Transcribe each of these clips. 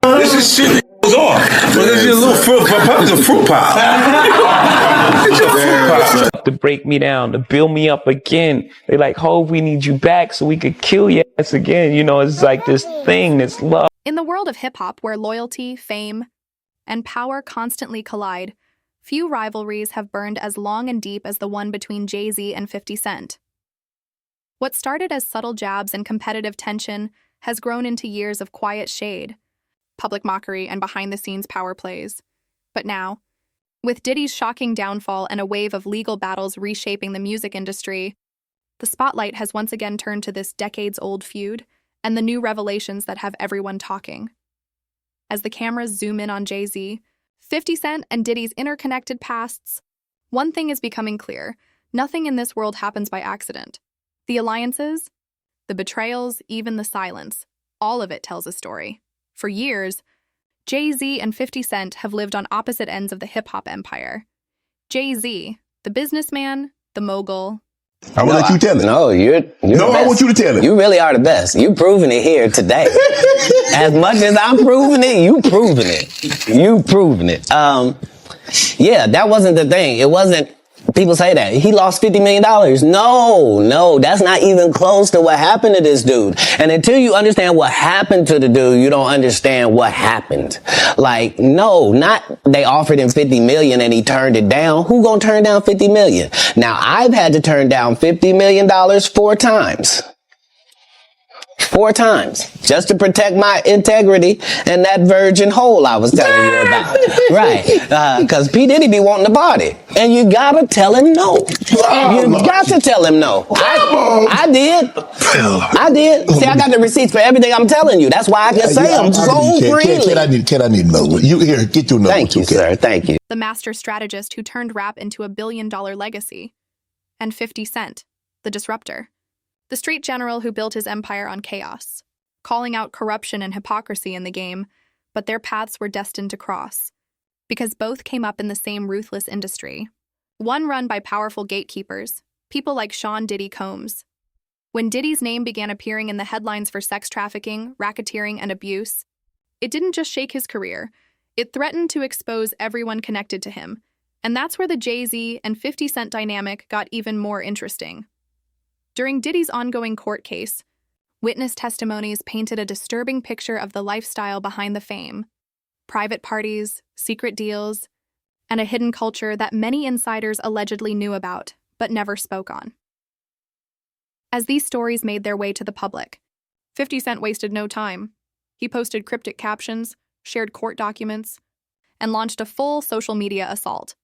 This is shit that goes off. So this is a little fruit pop. It's a fruit pop. It's a fruit pop. To break me down, to build me up again. They like, Hov, we need you back so we could kill your ass again. You know, it's like this thing, this love. In the world of hip-hop, where loyalty, fame, and power constantly collide, few rivalries have burned as long and deep as the one between Jay-Z and 50 Cent. What started as subtle jabs and competitive tension has grown into years of quiet shade, public mockery, and behind-the-scenes power plays. But now, with Diddy's shocking downfall and a wave of legal battles reshaping the music industry, the spotlight has once again turned to this decades-old feud and the new revelations that have everyone talking. As the cameras zoom in on Jay-Z, 50 Cent and Diddy's interconnected pasts, one thing is becoming clear: nothing in this world happens by accident. The alliances, the betrayals, even the silence, all of it tells a story. For years, Jay-Z and 50 Cent have lived on opposite ends of the hip-hop empire. Jay-Z, the businessman, the mogul. I will let you tell it. No, you're no, I want you to tell it. You really are the best. You proving it here today. As much as I'm proving it, you proving it. You proving it. Yeah, that wasn't the thing. It wasn't. People say that he lost $50 million. No, that's not even close to what happened to this dude. And until you understand what happened to the dude, you don't understand what happened. Like, no, not they offered him 50 million and he turned it down. Who gonna turn down 50 million? Now, I've had to turn down $50 million 4 times. 4 times, just to protect my integrity and that virgin hole I was telling you about. Right. Because P. Diddy be wanting to party. And you gotta tell him no. You got to tell him no. I did. I did. See, I got the receipts for everything I'm telling you. That's why I can say them so freely. Can I need another one? You here, get your number. Thank you, sir. Thank you. The master strategist who turned rap into a billion-dollar legacy. And 50 Cent, the disruptor. The street general who built his empire on chaos, calling out corruption and hypocrisy in the game, but their paths were destined to cross, because both came up in the same ruthless industry. One run by powerful gatekeepers, people like Sean Diddy Combs. When Diddy's name began appearing in the headlines for sex trafficking, racketeering, and abuse, it didn't just shake his career, it threatened to expose everyone connected to him. And that's where the Jay-Z and 50 Cent dynamic got even more interesting. During Diddy's ongoing court case, witness testimonies painted a disturbing picture of the lifestyle behind the fame: private parties, secret deals, and a hidden culture that many insiders allegedly knew about, but never spoke on. As these stories made their way to the public, 50 Cent wasted no time. He posted cryptic captions, shared court documents, and launched a full social media assault,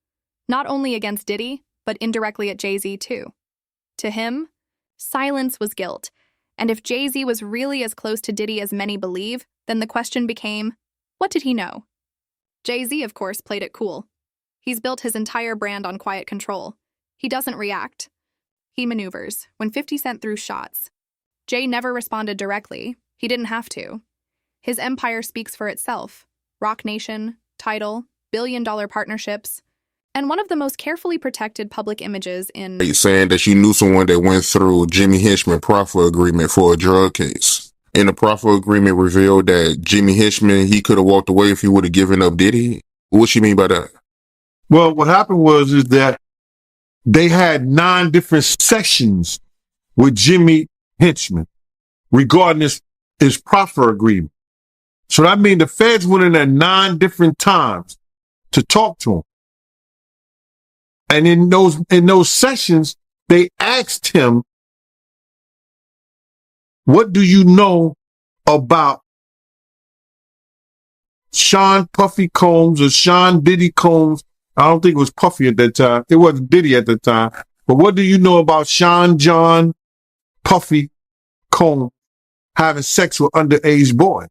not only against Diddy, but indirectly at Jay-Z too. To him, silence was guilt, and if Jay-Z was really as close to Diddy as many believe, then the question became, what did he know? Jay-Z, of course, played it cool. He's built his entire brand on quiet control. He doesn't react. He maneuvers. When 50 Cent threw shots, Jay never responded directly. He didn't have to. His empire speaks for itself. Rock Nation, title, billion-dollar partnerships, and one of the most carefully protected public images in... You're saying that you knew someone that went through Jimmy Hitchman proffer agreement for a drug case. And the proffer agreement revealed that Jimmy Hitchman, he could have walked away if he would have given up Diddy. What you mean by that? Well, what happened is that they had 9 different sessions with Jimmy Hitchman regarding his proffer agreement. So that means the feds went in there 9 different times to talk to him. And in those sessions, they asked him, what do you know about Sean Puffy Combs or Sean Diddy Combs? I don't think it was Puffy at that time. It wasn't Diddy at the time. But what do you know about Sean John Puffy Combs having sex with underage boys?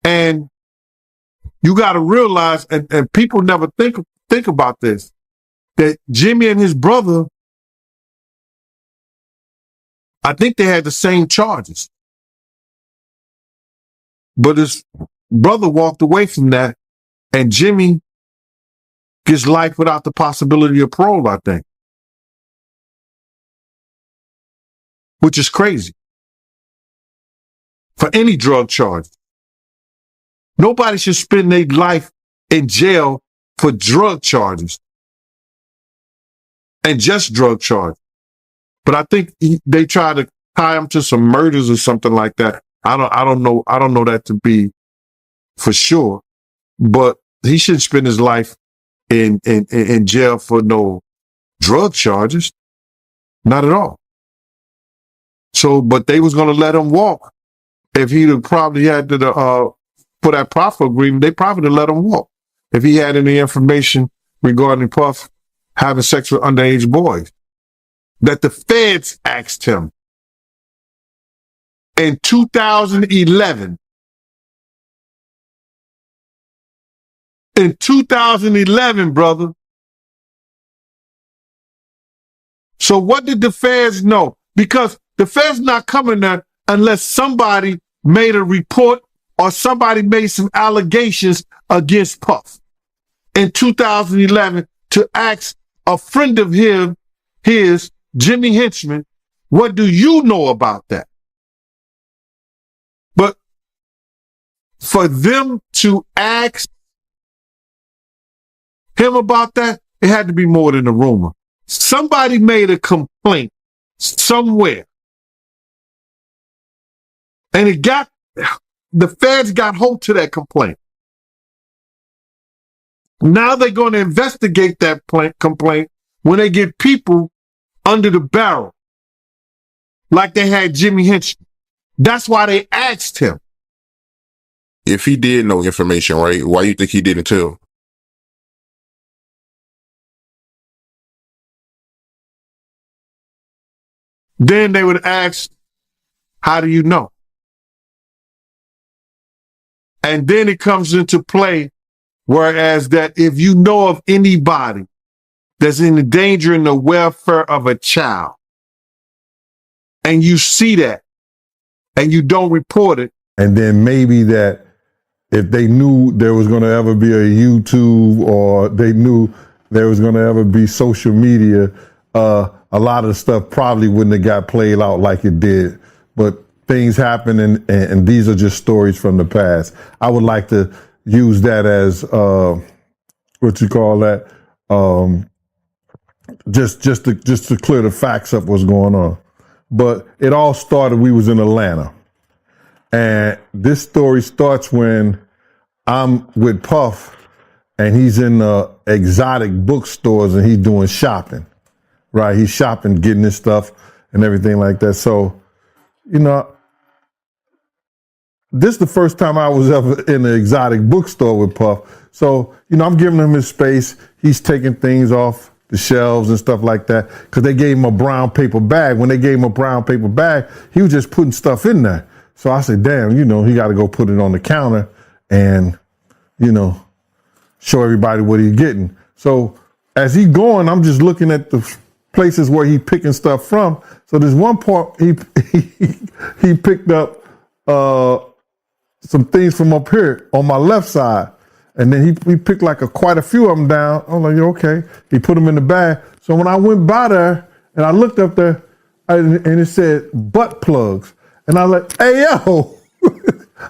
And you got to realize, and people never think about this, that Jimmy and his brother, I think they had the same charges. But his brother walked away from that, and Jimmy gets life without the possibility of parole, I think. Which is crazy. for any drug charge. Nobody should spend their life in jail for drug charges and just drug charges. But I think they try to tie him to some murders or something like that. I don't know that to be for sure, but he shouldn't spend his life in jail for no drug charges. Not at all. So, but they was going to let him walk. If he'd have probably had to, for that proffer agreement, they probably would have let him walk. If he had any information regarding Puff having sex with underage boys, that the feds asked him in 2011. In 2011, brother. So what did the feds know? Because the feds not coming there unless somebody made a report or somebody made some allegations against Puff in 2011 to ask a friend of his, Jimmy Henchman, what do you know about that? But for them to ask him about that, it had to be more than a rumor. Somebody made a complaint somewhere. And the feds got hold to that complaint. Now they're going to investigate that complaint when they get people under the barrel, like they had Jimmy Henchman. That's why they asked him. If he did know information, right, why you think he didn't tell? Then they would ask, how do you know? And then it comes into play, whereas that if you know of anybody that's endangering the welfare of a child, and you see that, and you don't report it. And then maybe that if they knew there was going to ever be a YouTube or they knew there was going to ever be social media, a lot of the stuff probably wouldn't have got played out like it did. But things happen, and these are just stories from the past. I would like to use that as, what you call that, just to clear the facts up what's going on. But it all started, we was in Atlanta. And this story starts when I'm with Puff and he's in exotic bookstores and he's doing shopping, right? He's shopping, getting his stuff and everything like that. So, you know, this is the first time I was ever in an exotic bookstore with Puff. So, you know, I'm giving him his space. He's taking things off the shelves and stuff like that, because they gave him a brown paper bag. When they gave him a brown paper bag, he was just putting stuff in there. So I said, damn, you know, he got to go put it on the counter and, you know, show everybody what he's getting. So as he going, I'm just looking at the places where he picking stuff from. So there's one part he picked up some things from up here on my left side. And then he picked like quite a few of them down. I'm like, okay. He put them in the bag. So when I went by there and I looked up there and it said butt plugs. And I was like, hey, yo,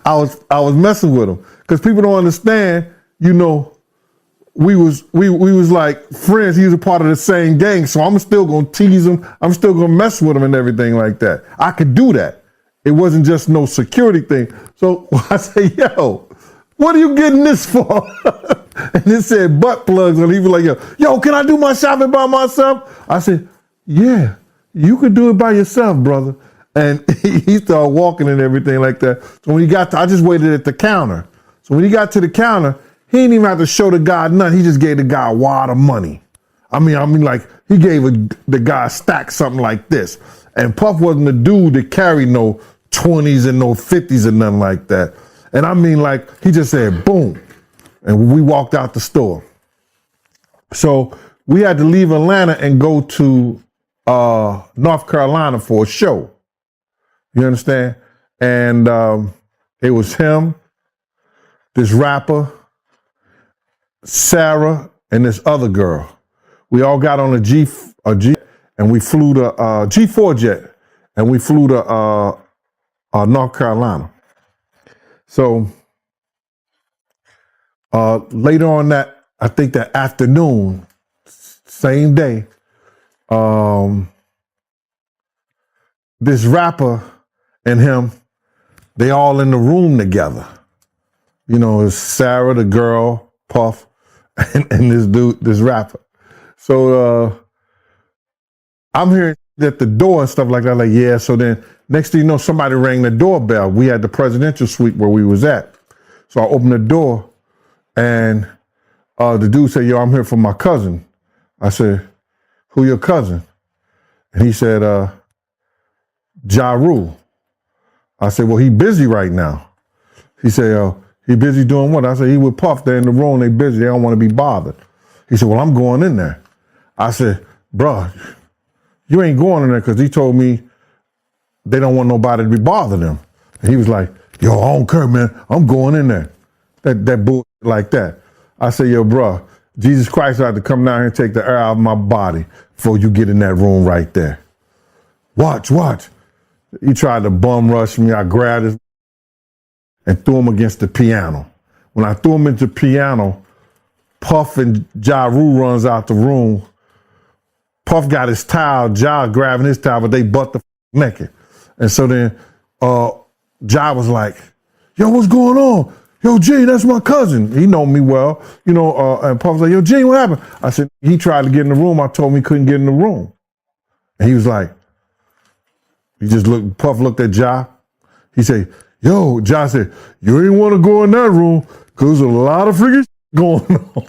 I was messing with him. Because people don't understand, you know, we was like friends. He was a part of the same gang. So I'm still going to tease him. I'm still going to mess with him and everything like that. I could do that. It wasn't just no security thing. So I say, yo, what are you getting this for? And it said butt plugs. And he was like, yo, can I do my shopping by myself? I said, yeah, you could do it by yourself, brother. And he started walking and everything like that. So when he got I just waited at the counter. So when he got to the counter, he didn't even have to show the guy nothing. He just gave the guy a wad of money. I mean, like he gave the guy a stack something like this. And Puff wasn't the dude that carried no 20s and no 50s and nothing like that. And I mean, like, he just said, boom. And we walked out the store. So we had to leave Atlanta and go to North Carolina for a show. You understand? And it was him, this rapper, Sarah, and this other girl. We all got on a G, and we flew to G4 jet, and we flew to North Carolina. So later on that, I think that afternoon, same day, this rapper and him, they all in the room together. You know, it's Sarah, the girl, Puff, and this dude, this rapper. So I'm hearing at the door and stuff like that, like, yeah. So then next thing you know, somebody rang the doorbell. We had the presidential suite where we was at. So I opened the door and the dude said, yo, I'm here for my cousin. I said, who your cousin? And he said, Ja Rule. I said, well, he busy right now. He said, he busy doing what? I said, he with Puff. They're in the room. They busy. They don't want to be bothered. He said, well, I'm going in there. I said, bruh, you ain't going in there because he told me they don't want nobody to be bothering them. And he was like, yo, I don't care, man. I'm going in there. That bullshit like that. I said, yo, bruh, Jesus Christ had to come down here and take the air out of my body before you get in that room right there. Watch. He tried to bum rush me. I grabbed his and threw him against the piano. When I threw him into the piano, Puff and Ja Rule runs out the room. Puff got his towel, Ja grabbing his towel, but they butt the naked. And so then Ja was like, yo, what's going on? Yo, Gene, that's my cousin. He know me well. You know, and Puff was like, yo, Gene, what happened? I said, he tried to get in the room. I told him he couldn't get in the room. And he was like, Puff looked at Ja. He said, yo, Ja said, you ain't want to go in that room because there's a lot of freaking going on.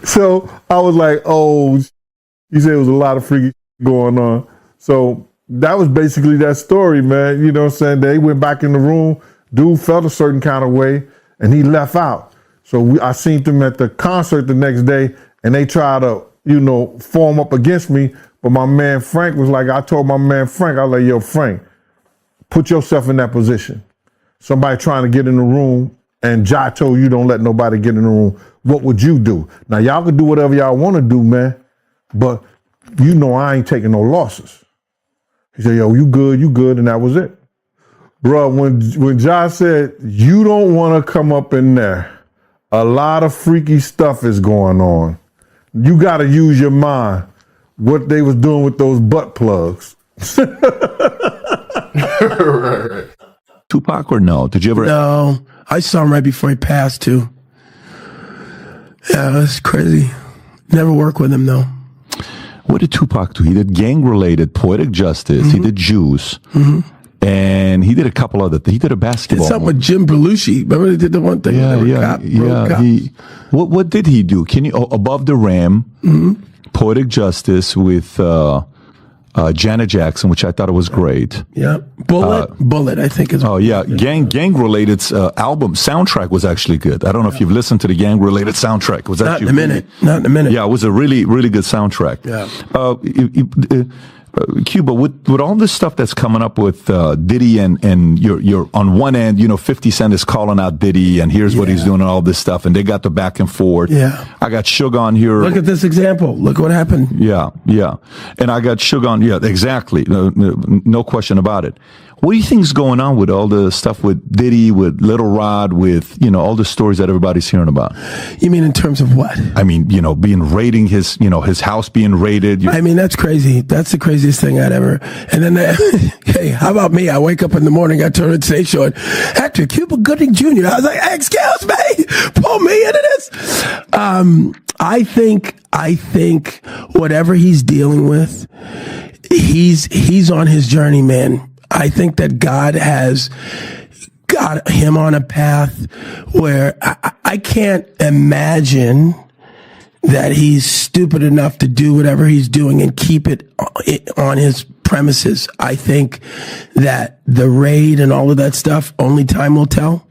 So I was like, oh, he said it was a lot of freaking going on. So that was basically that story, man. You know what I'm saying? They went back in the room. Dude felt a certain kind of way, and he left out. So I seen them at the concert the next day, and they tried to, form up against me. But my man Frank was like, I told my man Frank, I was like, yo, Frank, put yourself in that position. Somebody trying to get in the room, and Ja told you don't let nobody get in the room. What would you do? Now, y'all can do whatever y'all want to do, man, but I ain't taking no losses. He said, yo, you good, and that was it. Bro, when Ja said, you don't want to come up in there, a lot of freaky stuff is going on. You got to use your mind. What they was doing with those butt plugs. Right. Tupac or no? Did you ever? No, I saw him right before he passed too. Yeah, that's crazy. Never worked with him though. What did Tupac do? He did gang-related Poetic Justice. He did Juice. And he did a couple other things. He did a basketball. Did something with Jim Belushi. Remember he did the one thing? Yeah. What did he do? Can you Above the Rim? Poetic Justice with Janet Jackson, which I thought it was great. Yeah, Bullet, I think is. Oh yeah, gang-related album soundtrack was actually good. I don't know if you've listened to the gang-related soundtrack. Was not in a minute. Not in a minute. Yeah, it was a really, really good soundtrack. Yeah. Cuba, with all this stuff that's coming up with Diddy and you're on one end, 50 Cent is calling out Diddy and here's what he's doing and all this stuff, and they got the back and forth. Yeah. I got Suge on here. Look at this example. Look what happened. Yeah. And I got Suge on. Yeah, exactly. No question about it. What do you think is going on with all the stuff with Diddy, with Little Rod, with, all the stories that everybody's hearing about? You mean in terms of what? I mean, being raiding his house being raided. I mean, that's crazy. That's the craziest thing I'd ever. And then, hey, how about me? I wake up in the morning, I turn on the station showing actor Cuba Gooding Jr. I was like, excuse me, pull me into this. I think whatever he's dealing with, he's on his journey, man. I think that God has got him on a path where I can't imagine that he's stupid enough to do whatever he's doing and keep it on his premises. I think that the raid and all of that stuff, only time will tell.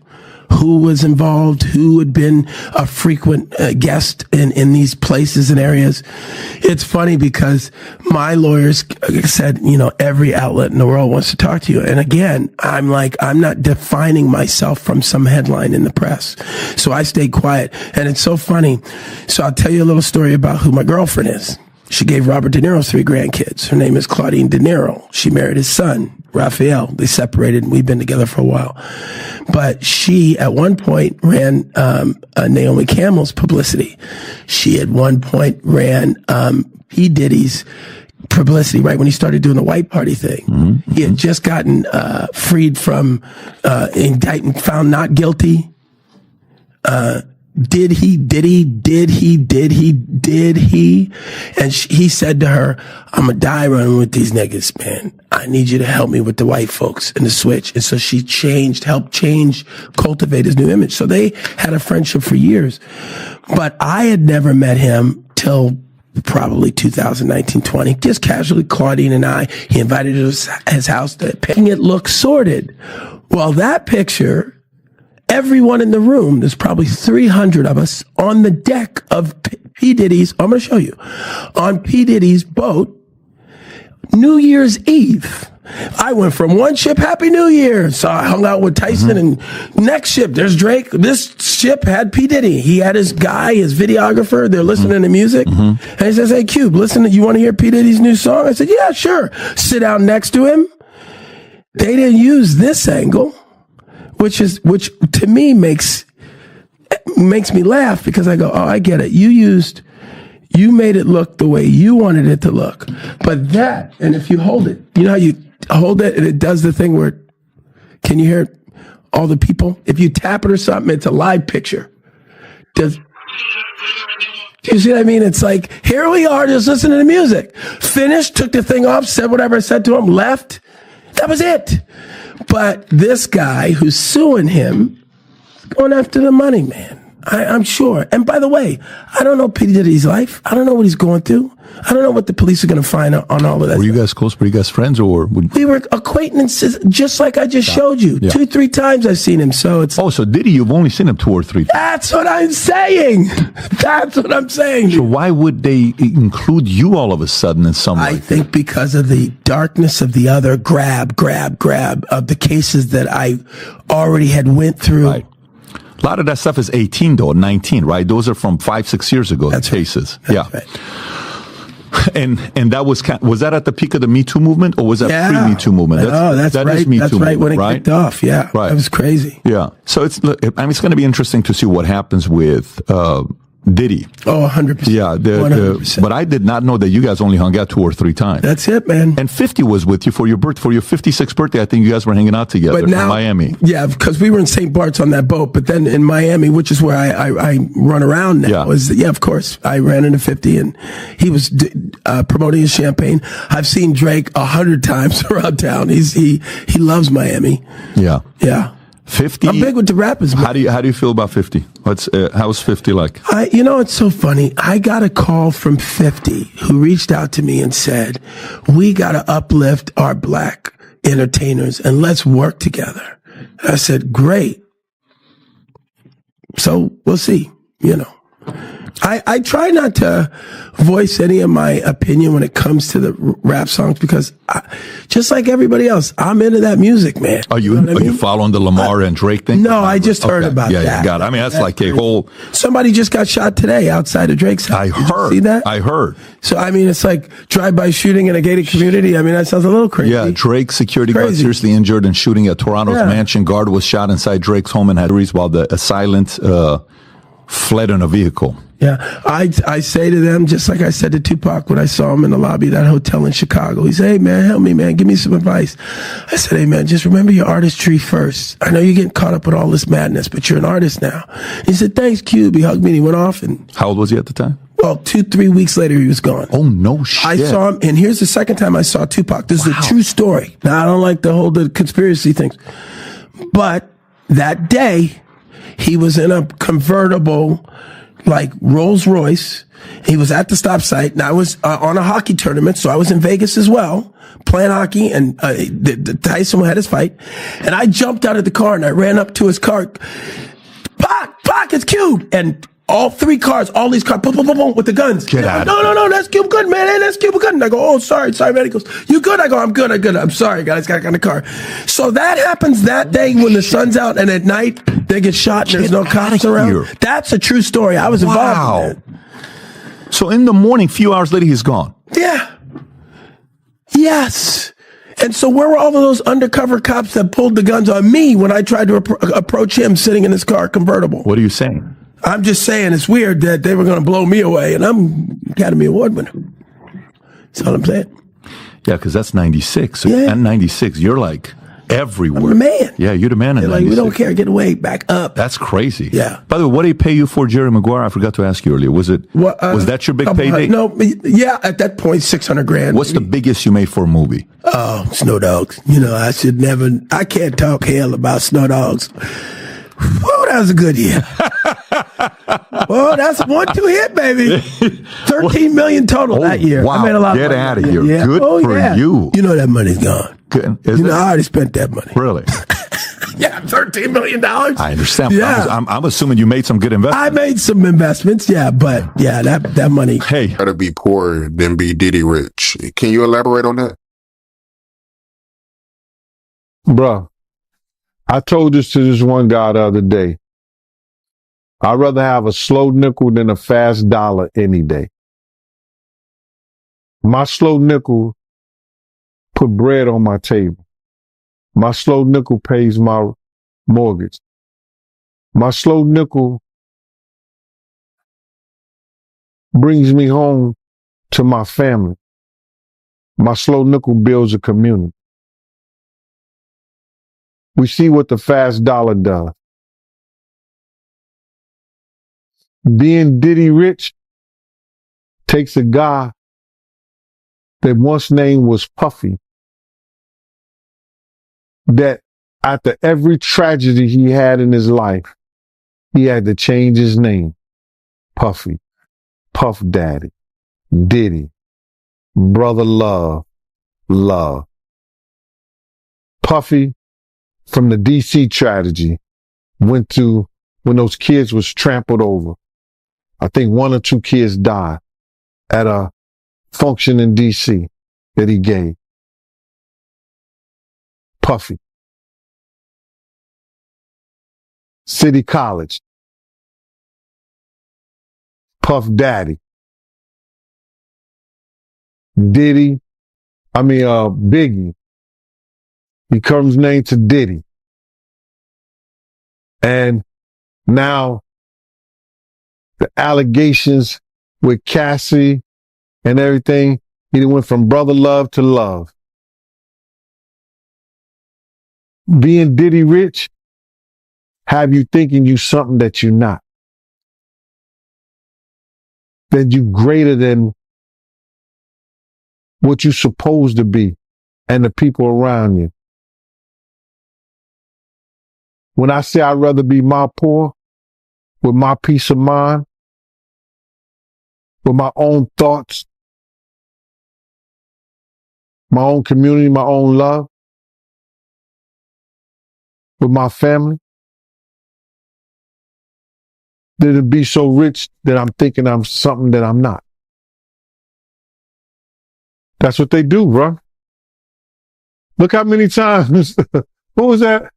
Who was involved, who had been a frequent guest in these places and areas. It's funny because my lawyers said, every outlet in the world wants to talk to you. And again, I'm like, I'm not defining myself from some headline in the press. So I stayed quiet. And it's so funny. So I'll tell you a little story about who my girlfriend is. She gave Robert De Niro 3 grandkids. Her name is Claudine De Niro. She married his son, Raphael. They separated, and we've been together for a while. But she, at one point, ran Naomi Campbell's publicity. She, at one point, ran P. Diddy's publicity, right when he started doing the white party thing. Mm-hmm. He had just gotten freed from indictment, found not guilty. Did he? And he said to her, I'm going to die running with these niggas, man. I need you to help me with the white folks and the switch. And so she helped cultivate his new image. So they had a friendship for years. But I had never met him till probably 2019-20, just casually, Claudine and I, he invited us to his house to making it look sordid. Well, that picture, everyone in the room, there's probably 300 of us on the deck of P. Diddy's, I'm going to show you, on P. Diddy's boat, New Year's Eve. I went from one ship, Happy New Year. So I hung out with Tyson, and next ship, there's Drake. This ship had P. Diddy. He had his guy, his videographer. They're listening to music. And he says, hey, Cube, listen, you want to hear P. Diddy's new song? I said, yeah, sure. Sit down next to him. They didn't use this angle, which to me makes me laugh, because I go, oh, I get it. You made it look the way you wanted it to look. But that, and if you hold it, you know how you hold it and it does the thing where, can you hear all the people? If you tap it or something, it's a live picture. Do you see what I mean? It's like, here we are just listening to music. Finished, took the thing off, said whatever I said to him, left. That was it. But this guy who's suing him is going after the money, man. I'm sure. And by the way, I don't know P. Diddy's life. I don't know what he's going through. I don't know what the police are going to find on all of that. Were you guys close? Were you guys friends, or? We were acquaintances, just like I just showed you. Yeah. 2-3 times I've seen him. So it's. Oh, so Diddy, you've only seen him 2 or 3 times. That's what I'm saying. That's what I'm saying. So why would they include you all of a sudden in some way? I think because of the darkness of the other grab of the cases that I already had went through. Right. A lot of that stuff is 18 though, 19, right? Those are from 5-6 years ago. That's cases. Right. Yeah. That's right. And that was that at the peak of the Me Too movement, or was that pre-Me Too movement? That's right. Is Me that's Too right movement, when it kicked off. Yeah, right. That was crazy. Yeah. So it's going to be interesting to see what happens with Diddy. Oh, 100%. Yeah. 100%. But I did not know that you guys only hung out 2 or 3 times. That's it, man. And 50 was with you for your 56th birthday. I think you guys were hanging out together in Miami. Yeah, because we were in St. Bart's on that boat. But then in Miami, which is where I run around now, of course, I ran into 50, and he was promoting his champagne. I've seen Drake 100 times around town. He loves Miami. Yeah. Yeah. 50. I'm big with the rappers. How do you feel about 50? How's 50 like? It's so funny. I got a call from 50 who reached out to me and said, we got to uplift our black entertainers and let's work together. And I said, great. So we'll see, I try not to voice any of my opinion when it comes to the rap songs, because just like everybody else, I'm into that music, man. Are you following the Lamar and Drake thing? No, I just heard about that. Yeah, got it. I mean, that's like a whole. Somebody just got shot today outside of Drake's house. I heard. Did you see that? I heard. So, I mean, it's like drive-by shooting in a gated community. I mean, that sounds a little crazy. Yeah, Drake's security guard seriously injured in shooting at Toronto's mansion. Guard was shot inside Drake's home and had injuries, while the assailant fled in a vehicle. Yeah, I say to them, just like I said to Tupac when I saw him in the lobby of that hotel in Chicago. He said, hey, man, help me, man. Give me some advice. I said, hey, man, just remember your artistry first. I know you're getting caught up with all this madness, but you're an artist now. He said, thanks, Cube. He hugged me and he went off. And how old was he at the time? Well, 2-3 weeks later, he was gone. Oh, no shit. I saw him, and here's the second time I saw Tupac. This is a true story. Now, I don't like the conspiracy things. But that day, he was in a convertible, like Rolls Royce. He was at the stop site, and I was on a hockey tournament, so I was in Vegas as well, playing hockey, and Tyson had his fight. And I jumped out of the car, and I ran up to his car. Pac, it's Cube! And all 3 cars, all these cars, boom, boom, boom, boom, with the guns. Get out. No, that's Cube good, man. Hey, that's Cube good. And I go, oh, sorry, man. He goes, you good? I go, I'm good. I'm sorry, guys. Got in the car. So that happens that day when the sun's out, and at night they get shot and there's no cops around. That's a true story. I was involved in that. So in the morning, few hours later, he's gone. Yeah. Yes. And so where were all of those undercover cops that pulled the guns on me when I tried to approach him sitting in his car convertible? What are you saying? I'm just saying it's weird that they were going to blow me away, and I'm Academy Award winner. That's all I'm saying. Yeah, because that's 96. So Yeah. at 96, you're like everywhere. I'm the man. Yeah, you're the man in They're like, 96. we don't care. Get away. Back up. That's crazy. Yeah. By the way, what did he pay you for Jerry Maguire? I forgot to ask you earlier. Was that your big payday? No, yeah, at that point, $600,000. What's the biggest you made for a movie? Oh, Snow Dogs. You know, I can't talk hell about Snow Dogs. Whoa, that was a good year. Well, that's a 1-2 hit, baby. 13 million total that year. Wow. I made a lot Get of money. out of here. Yeah. Good for you. You know that money's gone. Good. I already spent that money. Really? Yeah, $13 million. I understand. Yeah. I'm assuming you made some good investments. I made some investments, yeah, but yeah, that money. Hey. Gotta be poor than be Diddy rich. Can you elaborate on that? Bruh, I told this to this one guy the other day. I'd rather have a slow nickel than a fast dollar any day. My slow nickel put bread on my table. My slow nickel pays my mortgage. My slow nickel brings me home to my family. My slow nickel builds a community. We see what the fast dollar does. Being Diddy rich takes a guy that once name was Puffy, that after every tragedy he had in his life, he had to change his name. Puffy, Puff Daddy, Diddy, Brother Love, Love. Puffy, from the DC tragedy, went to when those kids was trampled over. I think 1 or 2 kids died at a function in DC that he gave. Puffy. City College. Puff Daddy. Biggie. Becomes named to Diddy. And now the allegations with Cassie and everything, he went from brother love to love. Being Diddy rich have you thinking you something that you're not. That you greater than what you're supposed to be and the people around you. When I say I'd rather be my poor with my peace of mind, with my own thoughts, my own community, my own love, with my family, than to be so rich that I'm thinking I'm something that I'm not. That's what they do, bro. Look how many times, what was that?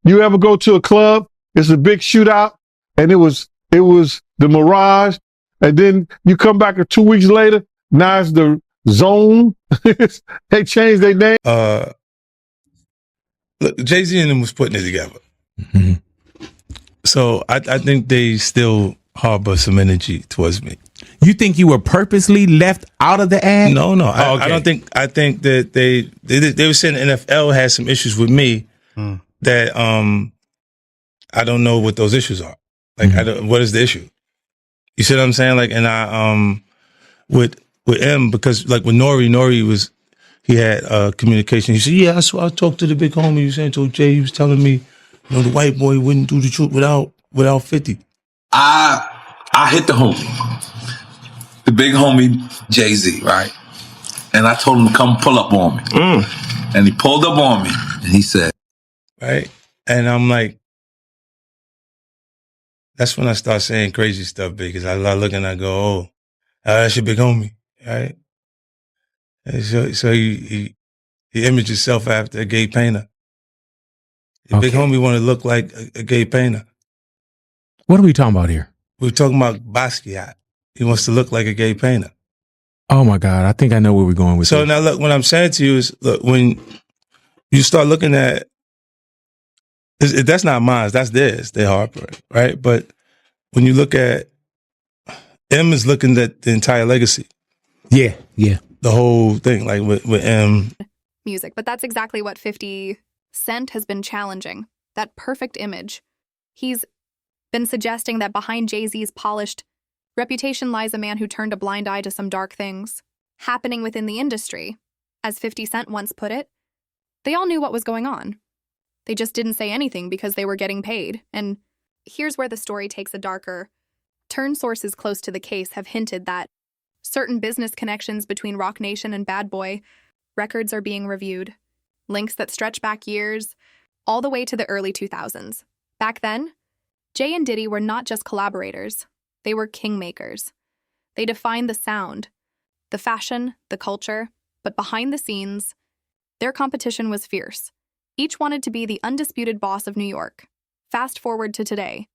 You ever go to a club, it's a big shootout, and it was the Mirage, and then you come back 2 weeks later, now it's the Zone. They changed their name. Look, Jay-Z and them was putting it together. Mm-hmm. So I think they still harbor some energy towards me. You think you were purposely left out of the ad? No. Oh, okay. I don't think. I think that they were saying the NFL had some issues with me that I don't know what those issues are. Like, what is the issue? You see what I'm saying? Like, and I with M, because like with Nori he had communication. He said, yeah, I talked to the big homie. You saying to Jay, he was telling me, the white boy wouldn't do the truth without 50. I hit the homie, the big homie Jay-Z, right? And I told him to come pull up on me. And he pulled up on me and he said, right? And I'm like, that's when I start saying crazy stuff, because I look and I go, oh, that's your big homie, right? And so he imaged himself after a gay painter. The big homie want to look like a gay painter. What are we talking about here? We're talking about Basquiat. He wants to look like a gay painter. Oh my God, I think I know where we're going with So this. now look, what I'm saying to you is, look, when you start looking at, that's not mine, that's theirs, they're Harper, right? But when you look at, M is looking at the entire legacy. Yeah. The whole thing, like with M. Music, but that's exactly what 50 Cent has been challenging. That perfect image. He's been suggesting that behind Jay-Z's polished reputation lies a man who turned a blind eye to some dark things happening within the industry. As 50 Cent once put it, they all knew what was going on. They just didn't say anything because they were getting paid. And here's where the story takes a darker turn. Sources close to the case have hinted that certain business connections between Roc Nation and Bad Boy records are being reviewed. Links that stretch back years, all the way to the early 2000s. Back then, Jay and Diddy were not just collaborators. They were kingmakers. They defined the sound, the fashion, the culture, but behind the scenes, their competition was fierce. Each wanted to be the undisputed boss of New York. Fast forward to today,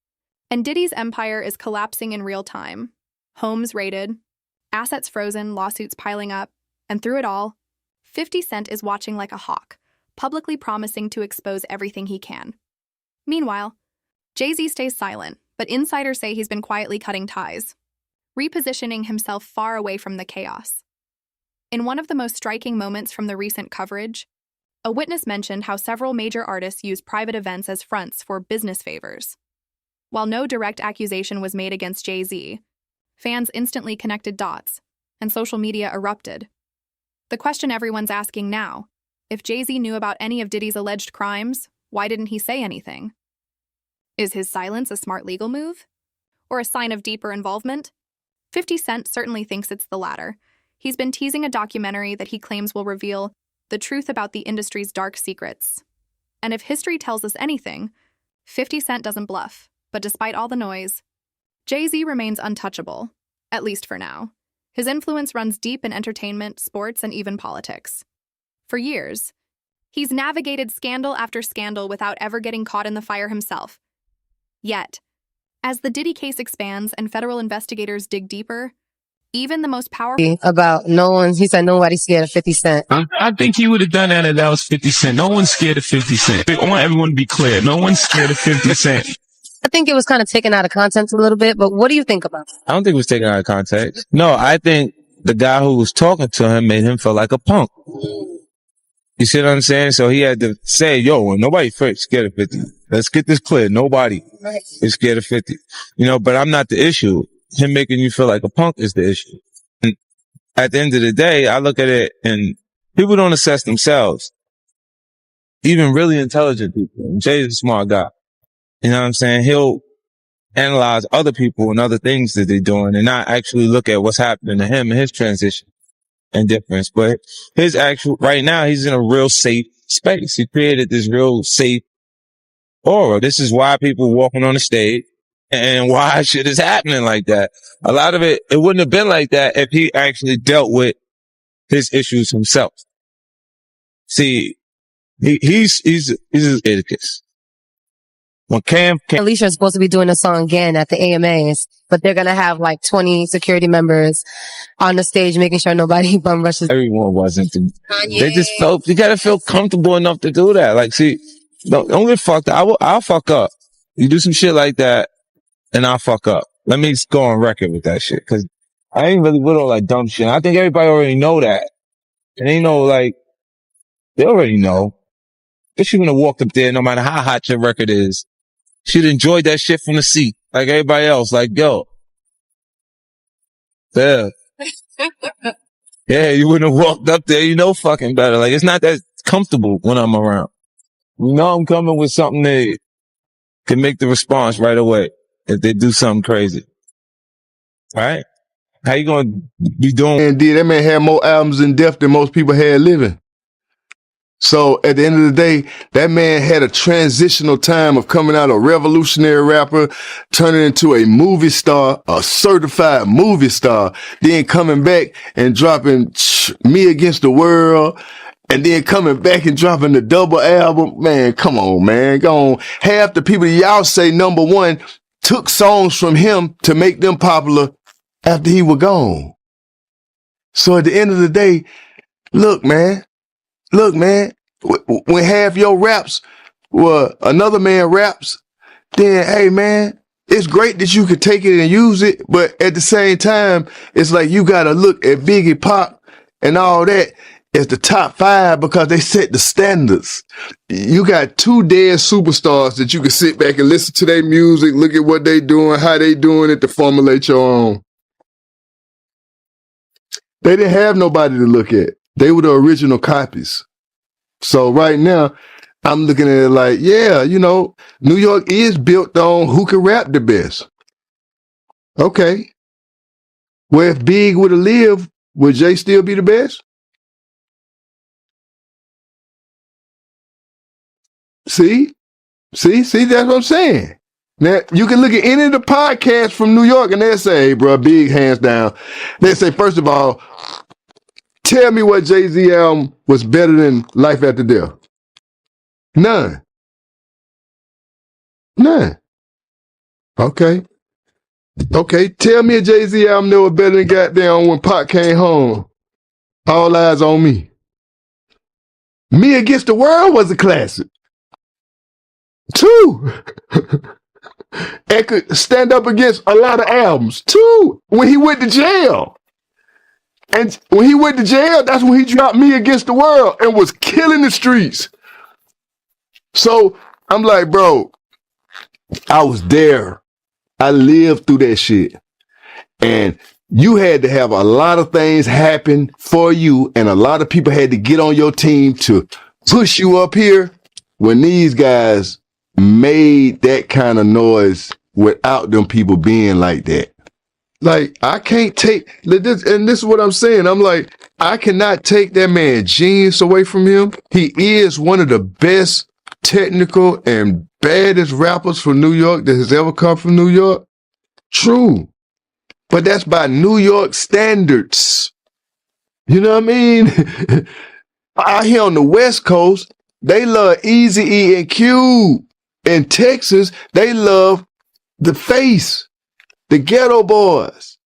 and Diddy's empire is collapsing in real time. Homes raided, assets frozen, lawsuits piling up, and through it all, 50 Cent is watching like a hawk, publicly promising to expose everything he can. Meanwhile, Jay-Z stays silent, but insiders say he's been quietly cutting ties, repositioning himself far away from the chaos. In one of the most striking moments from the recent coverage, a witness mentioned how several major artists use private events as fronts for business favors. While no direct accusation was made against Jay-Z, fans instantly connected dots, and social media erupted. The question everyone's asking now, if Jay-Z knew about any of Diddy's alleged crimes, why didn't he say anything? Is his silence a smart legal move? Or a sign of deeper involvement? 50 Cent certainly thinks it's the latter. He's been teasing a documentary that he claims will reveal the truth about the industry's dark secrets. And if history tells us anything, 50 Cent doesn't bluff. But despite all the noise, Jay-Z remains untouchable, at least for now. His influence runs deep in entertainment, sports, and even politics. For years, he's navigated scandal after scandal without ever getting caught in the fire himself. Yet, as the Diddy case expands and federal investigators dig deeper, even the most powerful... About no one, he said nobody's scared of 50 Cent. I think he would have done that if that was 50 Cent. No one's scared of 50 Cent. I want everyone to be clear. No one's scared of 50 Cent. I think it was kind of taken out of context a little bit, but what do you think about it? I don't think it was taken out of context. No, I think the guy who was talking to him made him feel like a punk. You see what I'm saying? So he had to say, yo, nobody's scared of 50. Let's get this clear. Nobody is scared of 50. You know, but I'm not the issue. Him making you feel like a punk is the issue. And at the end of the day, I look at it and people don't assess themselves. Even really intelligent people. Jay's a smart guy. You know what I'm saying? He'll analyze other people and other things that they're doing and not actually look at what's happening to him and his transition and difference. But his actual, right now, he's in a real safe space. He created this real safe aura. This is why people walking on the stage and why shit is happening like that. A lot of it wouldn't have been like that if he actually dealt with his issues himself. See, he's an idiot. When Cam Alicia is supposed to be doing a song again at the AMAs, but they're going to have like 20 security members on the stage making sure nobody bum rushes. Everyone wasn't. They just felt, you got to feel comfortable enough to do that. Like, see, don't get fucked up. I'll fuck up. You do some shit like that and I'll fuck up. Let me go on record with that shit. Cause I ain't really with all that dumb shit. I think everybody already know that. And they know, like, they already know. If you gonna walk up there, no matter how hot your record is, she'd enjoyed that shit from the seat, like everybody else. Like, yo, yeah, you wouldn't have walked up there. You know, fucking better. Like, it's not that comfortable when I'm around. You know, I'm coming with something that can make the response right away if they do something crazy. Right? How you gonna be doing? Indeed, that man had more albums in depth than most people had living. So at the end of the day, that man had a transitional time of coming out a revolutionary rapper, turning into a movie star, a certified movie star, then coming back and dropping Me Against the World, and then coming back and dropping the double album. Man, come on, man. Go on. Half the people y'all say number one took songs from him to make them popular after he was gone. So at the end of the day, look, man, when half your raps were another man raps, then hey, man, it's great that you could take it and use it, but at the same time, it's like you gotta look at Biggie, Pop, and all that as the top 5 because they set the standards. You got 2 dead superstars that you can sit back and listen to their music, look at what they doing, how they doing it to formulate your own. They didn't have nobody to look at. They were the original copies. So right now, I'm looking at it like, yeah, you know, New York is built on who can rap the best. Okay. Well, if Big would have lived, would Jay still be the best? See, that's what I'm saying. Now, you can look at any of the podcasts from New York and they'll say, hey, bro, Big hands down. They say, first of all, tell me what Jay-Z album was better than Life After Death. None. Okay. Tell me a Jay-Z album that was better than goddamn When Pac Came Home. All Eyes on Me. Me Against the World was a classic. 2. And could stand up against a lot of albums. 2. When he went to jail. And when he went to jail, that's when he dropped Me Against the World and was killing the streets. So I'm like, bro, I was there. I lived through that shit. And you had to have a lot of things happen for you, and a lot of people had to get on your team to push you up here. When these guys made that kind of noise without them people being like that. Like, I can't take this, and this is what I'm saying. I'm like, I cannot take that man genius away from him. He is one of the best technical and baddest rappers from New York that has ever come from New York. True. But that's by New York standards. You know what I mean? Out here on the West Coast, they love Eazy-E and Cube. In Texas, they love The Face, the Ghetto Boys.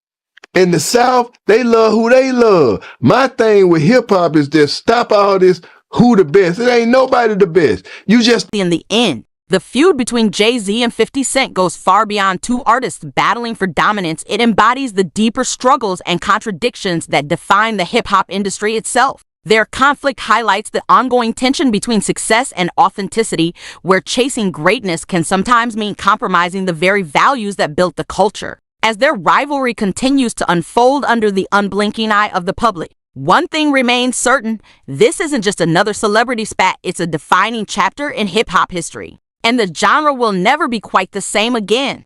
In the South, they love who they love. My thing with hip hop is just stop all this who the best. It ain't nobody the best. You just... In the end, the feud between Jay-Z and 50 Cent goes far beyond 2 artists battling for dominance. It embodies the deeper struggles and contradictions that define the hip-hop industry itself. Their conflict highlights the ongoing tension between success and authenticity, where chasing greatness can sometimes mean compromising the very values that built the culture. As their rivalry continues to unfold under the unblinking eye of the public, one thing remains certain: this isn't just another celebrity spat, it's a defining chapter in hip-hop history. And the genre will never be quite the same again.